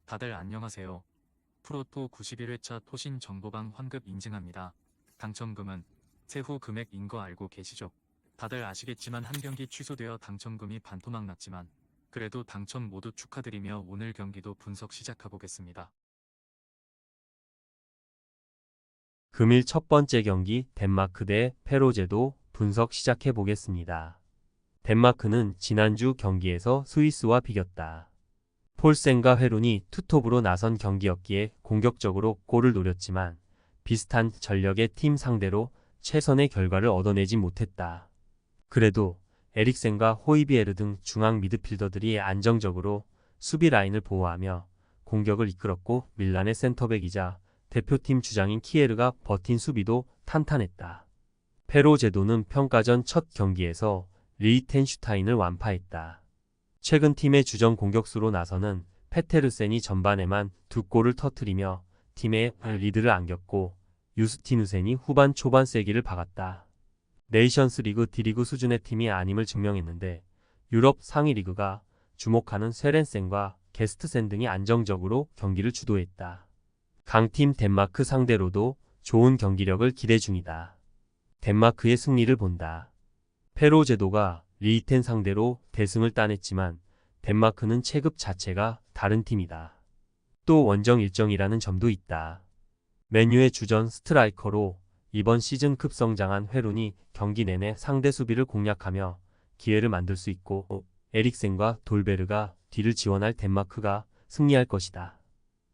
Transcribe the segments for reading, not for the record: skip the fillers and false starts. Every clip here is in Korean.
다들 안녕하세요. 프로토 91회차 토신 정보방 환급 인증합니다. 당첨금은 세후 금액인 거 알고 계시죠? 다들 아시겠지만 한 경기 취소되어 당첨금이 반토막 났지만 그래도 당첨 모두 축하드리며 오늘 경기도 분석 시작해보겠습니다. 금일 첫 번째 경기 덴마크 대 페로제도 분석 시작해 보겠습니다. 덴마크는 지난주 경기에서 스위스와 비겼다. 폴센과 회룬이 투톱으로 나선 경기였기에 공격적으로 골을 노렸지만 비슷한 전력의 팀 상대로 최선의 결과를 얻어내지 못했다. 그래도 에릭센과 호이비에르 등 중앙 미드필더들이 안정적으로 수비 라인을 보호하며 공격을 이끌었고 밀란의 센터백이자 대표팀 주장인 키에르가 버틴 수비도 탄탄했다. 페로제도는 평가전 첫 경기에서 리히텐슈타인을 완파했다. 최근 팀의 주전 공격수로 나서는 페테르센이 전반에만 2골을 터뜨리며 팀의 리드를 안겼고 유스티누센이 후반 초반 세기를 박았다. 네이션스 리그 D리그 수준의 팀이 아님을 증명했는데 유럽 상위 리그가 주목하는 쇠렌센과 게스트센 등이 안정적으로 경기를 주도했다. 강팀 덴마크 상대로도 좋은 경기력을 기대 중이다. 덴마크의 승리를 본다. 페로제도가 리히텐 상대로 대승을 따냈지만 덴마크는 체급 자체가 다른 팀이다. 또 원정 일정이라는 점도 있다. 맨유의 주전 스트라이커로 이번 시즌 급성장한 회룬이 경기 내내 상대 수비를 공략하며 기회를 만들 수 있고 에릭센과 돌베르가 뒤를 지원할 덴마크가 승리할 것이다.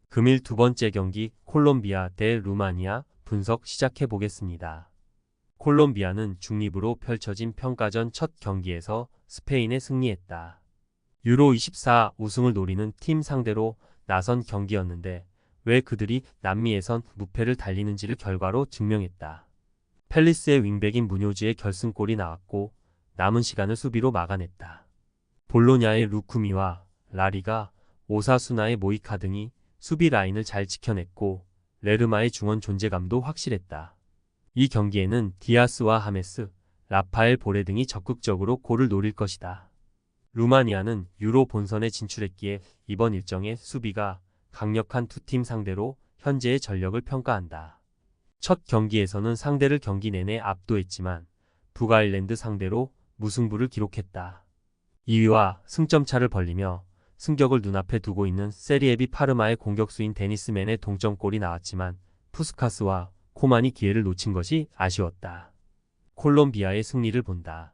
금일 두 번째 경기 콜롬비아 대 루마니아 분석 시작해 보겠습니다. 콜롬비아는 중립으로 펼쳐진 평가전 첫 경기에서 스페인에 승리했다. 유로 24 우승을 노리는 팀 상대로 나선 경기였는데 왜 그들이 남미에선 무패를 달리는지를 결과로 증명했다. 펠리스의 윙백인 무뇨즈의 결승골이 나왔고 남은 시간을 수비로 막아냈다. 볼로냐의 루쿠미와 라리가 오사수나의 모이카 등이 수비 라인을 잘 지켜냈고 레르마의 중원 존재감도 확실했다. 이 경기에는 디아스와 하메스, 라파엘 보레 등이 적극적으로 골을 노릴 것이다. 루마니아는 유로 본선에 진출했기에 이번 일정의 수비가 강력한 두 팀 상대로 현재의 전력을 평가한다. 첫 경기에서는 상대를 경기 내내 압도했지만 북아일랜드 상대로 무승부를 기록했다. 2위와 승점 차를 벌리며 승격을 눈앞에 두고 있는 세리에비 파르마의 공격수인 데니스맨의 동점골이 나왔지만 푸스카스와 코만이 기회를 놓친 것이 아쉬웠다. 콜롬비아의 승리를 본다.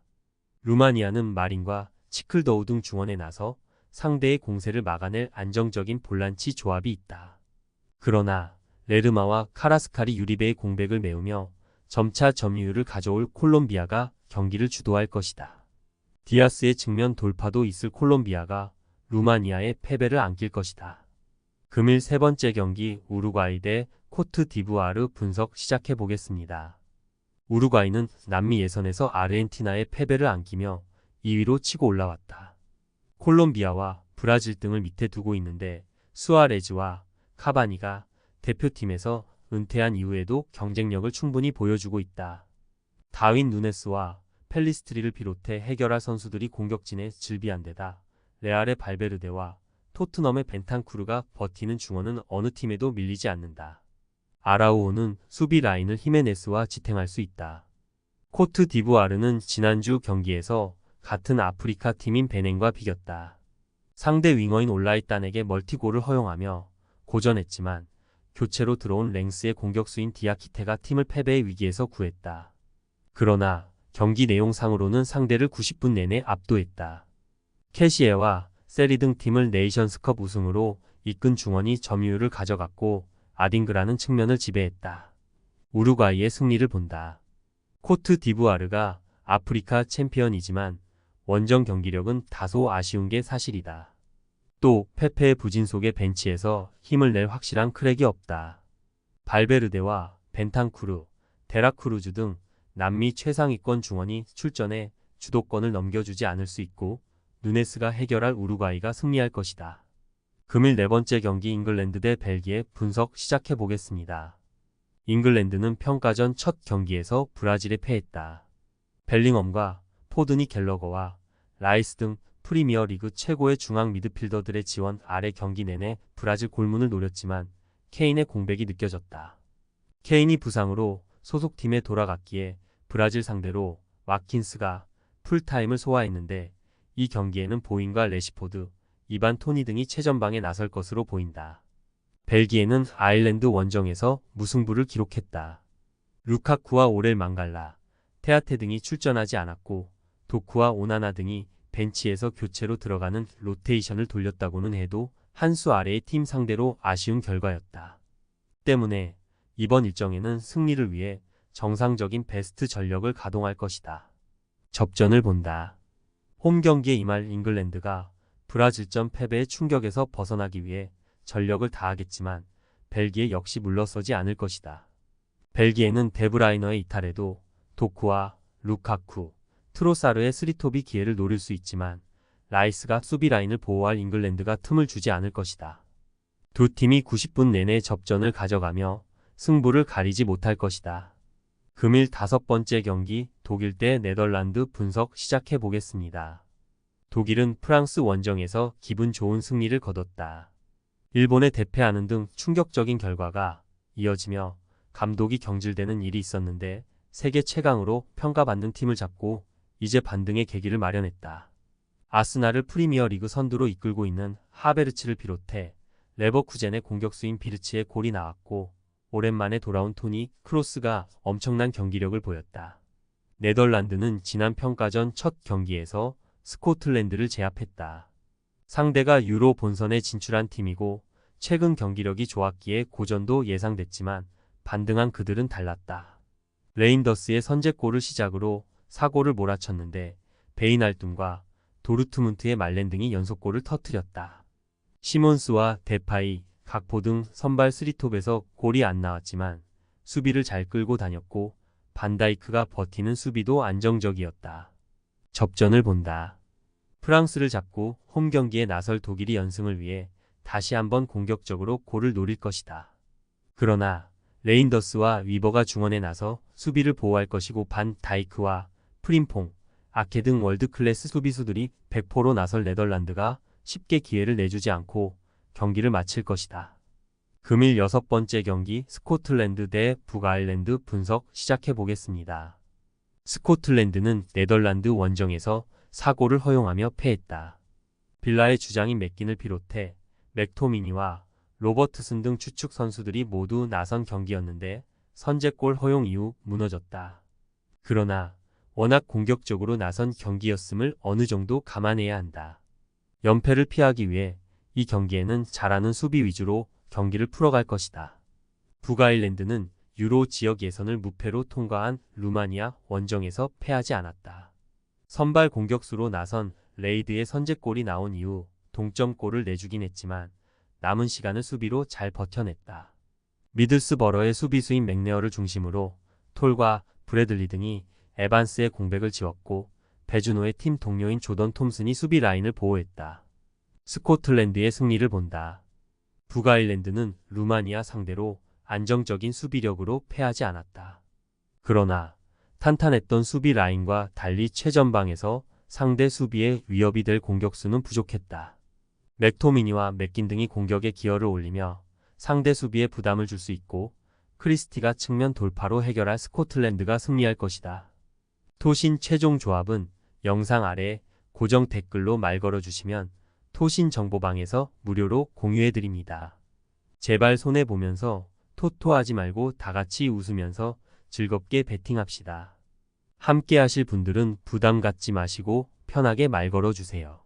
루마니아는 마린과 치클더우 등 중원에 나서 상대의 공세를 막아낼 안정적인 볼란치 조합이 있다. 그러나 레르마와 카라스칼이 유리베의 공백을 메우며 점차 점유율을 가져올 콜롬비아가 경기를 주도할 것이다. 디아스의 측면 돌파도 있을 콜롬비아가 루마니아의 패배를 안길 것이다. 금일 세 번째 경기 우루과이 대 코트 디부아르 분석 시작해 보겠습니다. 우루과이는 남미 예선에서 아르헨티나의 패배를 안기며 2위로 치고 올라왔다. 콜롬비아와 브라질 등을 밑에 두고 있는데 수아레즈와 카바니가 대표팀에서 은퇴한 이후에도 경쟁력을 충분히 보여주고 있다. 다윈 누네스와 펠리스트리를 비롯해 해결할 선수들이 공격진에 질비한 데다 레알의 발베르데와 토트넘의 벤탄쿠르가 버티는 중원은 어느 팀에도 밀리지 않는다. 아라우오는 수비 라인을 히메네스와 지탱할 수 있다. 코트 디부아르는 지난주 경기에서 같은 아프리카 팀인 베넨과 비겼다. 상대 윙어인 올라이딴에게 멀티골을 허용하며 고전했지만 교체로 들어온 랭스의 공격수인 디아키테가 팀을 패배의 위기에서 구했다. 그러나 경기 내용상으로는 상대를 90분 내내 압도했다. 캐시에와 세리 등 팀을 네이션스컵 우승으로 이끈 중원이 점유율을 가져갔고 아딩그라는 측면을 지배했다. 우루과이의 승리를 본다. 코트 디부아르가 아프리카 챔피언이지만 원정 경기력은 다소 아쉬운 게 사실이다. 또 페페의 부진 속의 벤치에서 힘을 낼 확실한 크랙이 없다. 발베르데와 벤탄쿠르, 데라크루즈 등 남미 최상위권 중원이 출전해 주도권을 넘겨주지 않을 수 있고 누네스가 해결할 우루과이가 승리할 것이다. 금일 네 번째 경기 잉글랜드 대 벨기에 분석 시작해 보겠습니다. 잉글랜드는 평가전 첫 경기에서 브라질에 패했다. 벨링엄과 포드니 갤러거와 라이스 등 프리미어리그 최고의 중앙 미드필더들의 지원 아래 경기 내내 브라질 골문을 노렸지만 케인의 공백이 느껴졌다. 케인이 부상으로 소속팀에 돌아갔기에 브라질 상대로 와킨스가 풀타임을 소화했는데 이 경기에는 보잉과 레시포드, 이반 토니 등이 최전방에 나설 것으로 보인다. 벨기에는 아일랜드 원정에서 무승부를 기록했다. 루카쿠와 오렐 망갈라, 테아테 등이 출전하지 않았고 도쿠와 오나나 등이 벤치에서 교체로 들어가는 로테이션을 돌렸다고는 해도 한 수 아래의 팀 상대로 아쉬운 결과였다. 때문에 이번 일정에는 승리를 위해 정상적인 베스트 전력을 가동할 것이다. 접전을 본다. 홈 경기에 임할 잉글랜드가 브라질전 패배의 충격에서 벗어나기 위해 전력을 다하겠지만 벨기에 역시 물러서지 않을 것이다. 벨기에는 데브라이너의 이탈에도 도쿠와 루카쿠, 트로사르의 스리톱이 기회를 노릴 수 있지만 라이스가 수비 라인을 보호할 잉글랜드가 틈을 주지 않을 것이다. 두 팀이 90분 내내 접전을 가져가며 승부를 가리지 못할 것이다. 금일 5번째 경기 독일 대 네덜란드 분석 시작해 보겠습니다. 독일은 프랑스 원정에서 기분 좋은 승리를 거뒀다. 일본에 대패하는 등 충격적인 결과가 이어지며 감독이 경질되는 일이 있었는데 세계 최강으로 평가받는 팀을 잡고 이제 반등의 계기를 마련했다. 아스날을 프리미어리그 선두로 이끌고 있는 하베르츠를 비롯해 레버쿠젠의 공격수인 비르츠의 골이 나왔고 오랜만에 돌아온 토니 크로스가 엄청난 경기력을 보였다. 네덜란드는 지난 평가전 첫 경기에서 스코틀랜드를 제압했다. 상대가 유로 본선에 진출한 팀이고 최근 경기력이 좋았기에 고전도 예상됐지만 반등한 그들은 달랐다. 레인더스의 선제골을 시작으로 사고를 몰아쳤는데 베이날둠과 도르트문트의 말렌 등이 연속골을 터뜨렸다. 시몬스와 데파이, 각포 등 선발 3톱에서 골이 안 나왔지만 수비를 잘 끌고 다녔고 반다이크가 버티는 수비도 안정적이었다. 접전을 본다. 프랑스를 잡고 홈 경기에 나설 독일이 연승을 위해 다시 한번 공격적으로 골을 노릴 것이다. 그러나 레인더스와 위버가 중원에 나서 수비를 보호할 것이고 반다이크와 프림퐁, 아케 등 월드클래스 수비수들이 100%로 나설 네덜란드가 쉽게 기회를 내주지 않고 경기를 마칠 것이다. 금일 6번째 경기 스코틀랜드 대 북아일랜드 분석 시작해 보겠습니다. 스코틀랜드는 네덜란드 원정에서 사고를 허용하며 패했다. 빌라의 주장인 맥긴을 비롯해 맥토미니와 로버트슨 등 추측 선수들이 모두 나선 경기였는데 선제골 허용 이후 무너졌다. 그러나 워낙 공격적으로 나선 경기였음을 어느 정도 감안해야 한다. 연패를 피하기 위해 이 경기에는 잘하는 수비 위주로 경기를 풀어갈 것이다. 북아일랜드는 유로 지역 예선을 무패로 통과한 루마니아 원정에서 패하지 않았다. 선발 공격수로 나선 레이드의 선제골이 나온 이후 동점골을 내주긴 했지만 남은 시간을 수비로 잘 버텨냈다. 미들스버러의 수비수인 맥네어를 중심으로 톨과 브래들리 등이 에반스의 공백을 지웠고 베주노의 팀 동료인 조던 톰슨이 수비 라인을 보호했다. 스코틀랜드의 승리를 본다. 북아일랜드는 루마니아 상대로 안정적인 수비력으로 패하지 않았다. 그러나 탄탄했던 수비 라인과 달리 최전방에서 상대 수비에 위협이 될 공격수는 부족했다. 맥토미니와 맥긴 등이 공격에 기여를 올리며 상대 수비에 부담을 줄 수 있고 크리스티가 측면 돌파로 해결할 스코틀랜드가 승리할 것이다. 토신 최종 조합은 영상 아래 고정 댓글로 말 걸어주시면 토신 정보방에서 무료로 공유해드립니다. 제발 손해보면서 토토하지 말고 다같이 웃으면서 즐겁게 베팅합시다. 함께 하실 분들은 부담 갖지 마시고 편하게 말 걸어주세요.